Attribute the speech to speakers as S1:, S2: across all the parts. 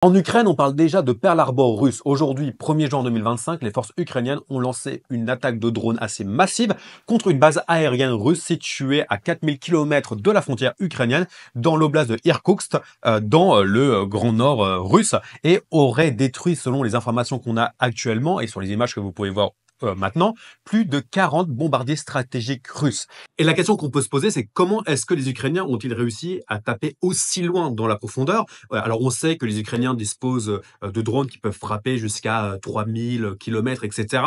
S1: En Ukraine, on parle déjà de Pearl Harbor russe. Aujourd'hui, 1er juin 2025, les forces ukrainiennes ont lancé une attaque de drone assez massive contre une base aérienne russe située à 4000 km de la frontière ukrainienne dans l'oblast de Irkoutsk, dans le Grand Nord russe, et aurait détruit, selon les informations qu'on a actuellement et sur les images que vous pouvez voir maintenant, plus de 40 bombardiers stratégiques russes. Et la question qu'on peut se poser, c'est comment est-ce que les Ukrainiens ont-ils réussi à taper aussi loin dans la profondeur? Ouais, alors on sait que les Ukrainiens disposent de drones qui peuvent frapper jusqu'à 3000 km, etc.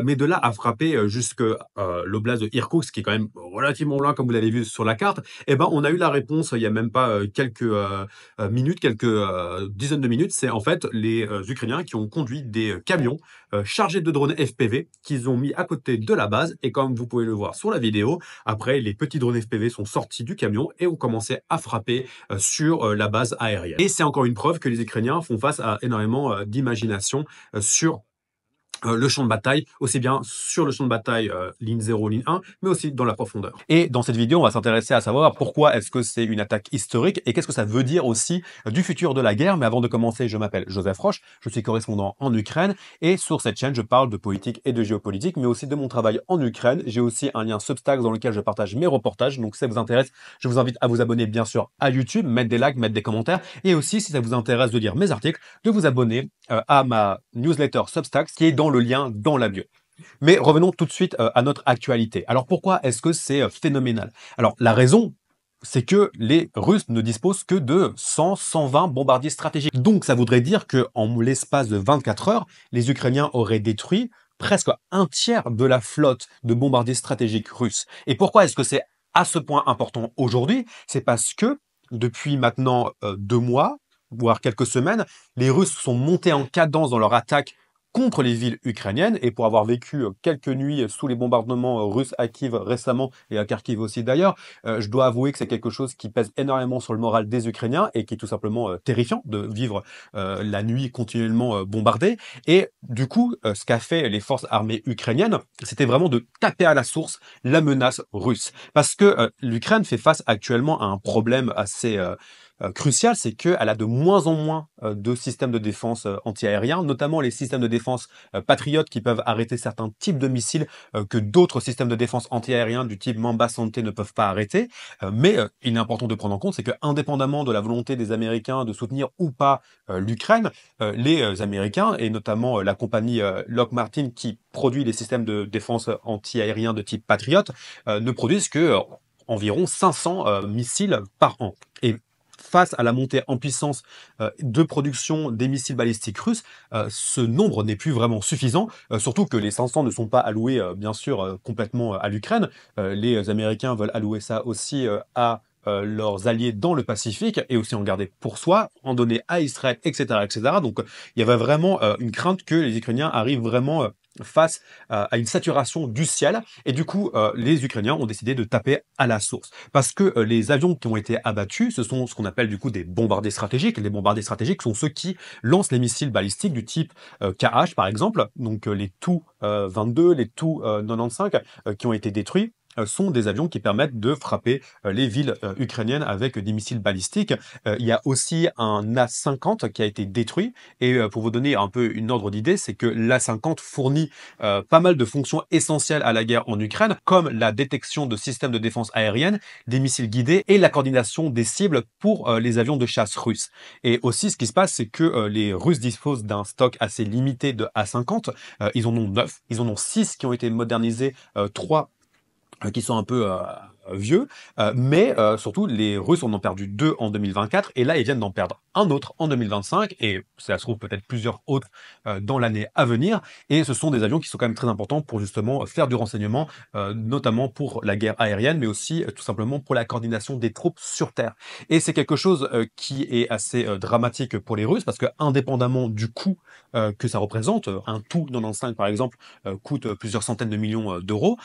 S1: Mais de là à frapper jusque l'oblast de Irkoutsk, qui est quand même relativement loin, comme vous l'avez vu sur la carte, eh ben, on a eu la réponse il y a même pas quelques minutes, quelques dizaines de minutes. C'est en fait les Ukrainiens qui ont conduit des camions chargés de drones FPV qu'ils ont mis à côté de la base. Et comme vous pouvez le voir sur la vidéo, après, les petits drones FPV sont sortis du camion et ont commencé à frapper sur la base aérienne. Et c'est encore une preuve que les Ukrainiens font face à énormément d'imagination sur le champ de bataille, aussi bien sur le champ de bataille ligne 0, ligne 1, mais aussi dans la profondeur. Et dans cette vidéo, on va s'intéresser à savoir pourquoi est-ce que c'est une attaque historique et qu'est-ce que ça veut dire aussi du futur de la guerre. Mais avant de commencer, je m'appelle Joseph Roche, je suis correspondant en Ukraine et sur cette chaîne, je parle de politique et de géopolitique, mais aussi de mon travail en Ukraine. J'ai aussi un lien Substack dans lequel je partage mes reportages, donc si ça vous intéresse, je vous invite à vous abonner bien sûr à YouTube, mettre des likes, mettre des commentaires, et aussi si ça vous intéresse de lire mes articles, de vous abonner à ma newsletter Substack, qui est dans le lien dans la bio. Mais revenons tout de suite à notre actualité. Alors pourquoi est-ce que c'est phénoménal? Alors la raison, c'est que les Russes ne disposent que de 100-120 bombardiers stratégiques. Donc ça voudrait dire qu'en l'espace de 24 heures, les Ukrainiens auraient détruit presque un tiers de la flotte de bombardiers stratégiques russes. Et pourquoi est-ce que c'est à ce point important aujourd'hui? C'est parce que depuis maintenant 2 mois, voire quelques semaines, les Russes sont montés en cadence dans leur attaque contre les villes ukrainiennes, et pour avoir vécu quelques nuits sous les bombardements russes à Kiev récemment, et à Kharkiv aussi d'ailleurs, je dois avouer que c'est quelque chose qui pèse énormément sur le moral des Ukrainiens et qui est tout simplement terrifiant de vivre la nuit continuellement bombardée. Et du coup, ce qu'a fait les forces armées ukrainiennes, c'était vraiment de taper à la source la menace russe. Parce que l'Ukraine fait face actuellement à un problème assez crucial, c'est qu'elle a de moins en moins de systèmes de défense antiaériens, notamment les systèmes de défense patriotes qui peuvent arrêter certains types de missiles que d'autres systèmes de défense antiaériens du type Mamba Santé ne peuvent pas arrêter. Mais il est important de prendre en compte, c'est que indépendamment de la volonté des Américains de soutenir ou pas l'Ukraine, les Américains, et notamment la compagnie Lockheed Martin qui produit les systèmes de défense antiaériens de type Patriot, ne produisent que environ 500 missiles par an. Et face à la montée en puissance de production des missiles balistiques russes, ce nombre n'est plus vraiment suffisant, surtout que les 500 ne sont pas alloués, bien sûr, complètement à l'Ukraine. Les Américains veulent allouer ça aussi à leurs alliés dans le Pacifique et aussi en garder pour soi, en donner à Israël, etc., etc. Donc, il y avait vraiment une crainte que les Ukrainiens arrivent vraiment face à une saturation du ciel. Et du coup, les Ukrainiens ont décidé de taper à la source. Parce que les avions qui ont été abattus, ce sont ce qu'on appelle du coup des bombardiers stratégiques. Les bombardiers stratégiques sont ceux qui lancent les missiles balistiques du type KH, par exemple, donc les Tu-22, les Tu-95, qui ont été détruits sont des avions qui permettent de frapper les villes ukrainiennes avec des missiles balistiques. Il y a aussi un A-50 qui a été détruit. Et pour vous donner un peu une ordre d'idée, c'est que l'A-50 fournit pas mal de fonctions essentielles à la guerre en Ukraine, comme la détection de systèmes de défense aérienne, des missiles guidés et la coordination des cibles pour les avions de chasse russes. Et aussi, ce qui se passe, c'est que les Russes disposent d'un stock assez limité de A-50. Ils en ont 9, ils en ont 6 qui ont été modernisés, 3 qui sont un peu vieux, mais surtout les Russes en ont perdu 2 en 2024 et là ils viennent d'en perdre un autre en 2025 et ça se trouve peut-être plusieurs autres dans l'année à venir, et ce sont des avions qui sont quand même très importants pour justement faire du renseignement, notamment pour la guerre aérienne, mais aussi tout simplement pour la coordination des troupes sur terre. Et c'est quelque chose qui est assez dramatique pour les Russes parce que indépendamment du coût que ça représente, un Tu-95 par exemple coûte plusieurs centaines de millions d'euros.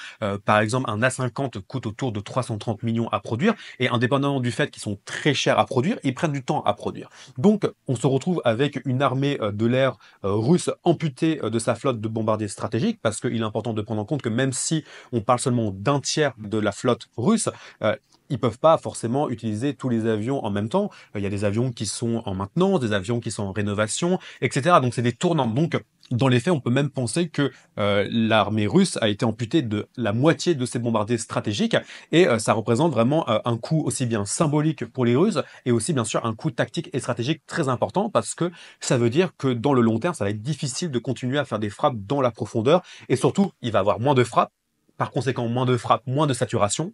S1: Par exemple, un A-50 coûte autour de 330 millions à produire, et indépendamment du fait qu'ils sont très chers à produire, ils prennent du temps à produire. Donc, on se retrouve avec une armée de l'air russe amputée de sa flotte de bombardiers stratégiques, parce qu'il est important de prendre en compte que même si on parle seulement d'un tiers de la flotte russe, ils peuvent pas forcément utiliser tous les avions en même temps. Il y a des avions qui sont en maintenance, des avions qui sont en rénovation, etc. Donc c'est des tournants. Donc dans les faits, on peut même penser que l'armée russe a été amputée de la moitié de ses bombardiers stratégiques et ça représente vraiment un coût aussi bien symbolique pour les Russes et aussi bien sûr un coût tactique et stratégique très important parce que ça veut dire que dans le long terme, ça va être difficile de continuer à faire des frappes dans la profondeur et surtout, il va y avoir moins de frappes. Par conséquent, moins de frappes, moins de saturation,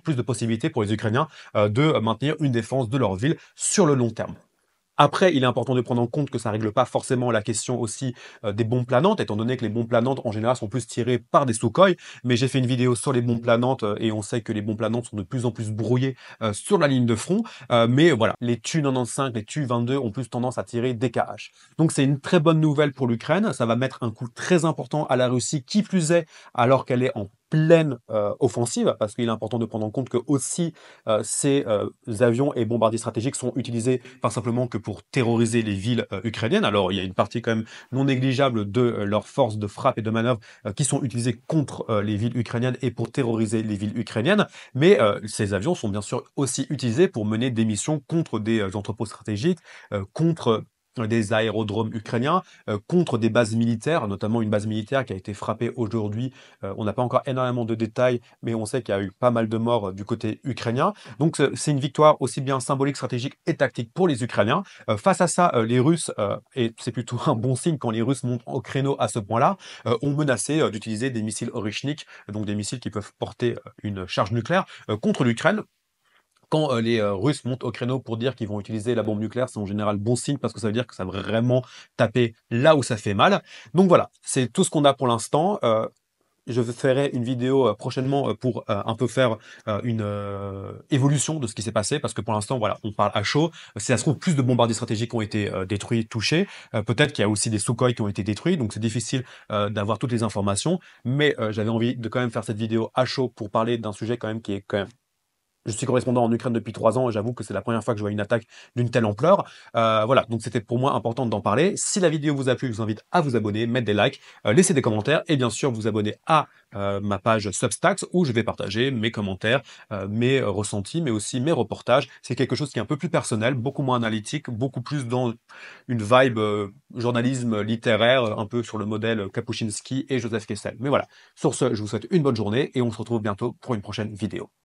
S1: plus de possibilités pour les Ukrainiens de maintenir une défense de leur ville sur le long terme. Après, il est important de prendre en compte que ça règle pas forcément la question aussi des bombes planantes, étant donné que les bombes planantes, en général, sont plus tirées par des Sukhoi. Mais j'ai fait une vidéo sur les bombes planantes et on sait que les bombes planantes sont de plus en plus brouillées sur la ligne de front. Mais voilà, les Tu-95, les Tu-22 ont plus tendance à tirer des KH. Donc c'est une très bonne nouvelle pour l'Ukraine. Ça va mettre un coup très important à la Russie, qui plus est, alors qu'elle est en pleine offensive, parce qu'il est important de prendre en compte que aussi ces avions et bombardiers stratégiques sont utilisés pas simplement que pour terroriser les villes ukrainiennes. Alors il y a une partie quand même non négligeable de leurs forces de frappe et de manœuvre qui sont utilisées contre les villes ukrainiennes et pour terroriser les villes ukrainiennes, mais ces avions sont bien sûr aussi utilisés pour mener des missions contre des entrepôts stratégiques, contre des aérodromes ukrainiens, contre des bases militaires, notamment une base militaire qui a été frappée aujourd'hui. On n'a pas encore énormément de détails, mais on sait qu'il y a eu pas mal de morts du côté ukrainien. Donc c'est une victoire aussi bien symbolique, stratégique et tactique pour les Ukrainiens. Face à ça, les Russes, et c'est plutôt un bon signe quand les Russes montent au créneau à ce point-là, ont menacé d'utiliser des missiles Orychnik, donc des missiles qui peuvent porter une charge nucléaire, contre l'Ukraine. Quand les Russes montent au créneau pour dire qu'ils vont utiliser la bombe nucléaire, c'est en général bon signe parce que ça veut dire que ça va vraiment taper là où ça fait mal. Donc voilà, c'est tout ce qu'on a pour l'instant. Je ferai une vidéo prochainement pour un peu faire une évolution de ce qui s'est passé parce que pour l'instant, voilà, on parle à chaud. Si ça se trouve, plus de bombardiers stratégiques ont été détruits, touchés. Peut-être qu'il y a aussi des Sukhoi qui ont été détruits, donc c'est difficile d'avoir toutes les informations. Mais j'avais envie de quand même faire cette vidéo à chaud pour parler d'un sujet quand même qui est quand même. Je suis correspondant en Ukraine depuis 3 ans et j'avoue que c'est la première fois que je vois une attaque d'une telle ampleur. Voilà, donc c'était pour moi important d'en parler. Si la vidéo vous a plu, je vous invite à vous abonner, mettre des likes, laisser des commentaires et bien sûr vous abonner à ma page Substacks où je vais partager mes commentaires, mes ressentis, mais aussi mes reportages. C'est quelque chose qui est un peu plus personnel, beaucoup moins analytique, beaucoup plus dans une vibe journalisme littéraire, un peu sur le modèle Kapuscinski et Joseph Kessel. Mais voilà, sur ce, je vous souhaite une bonne journée et on se retrouve bientôt pour une prochaine vidéo.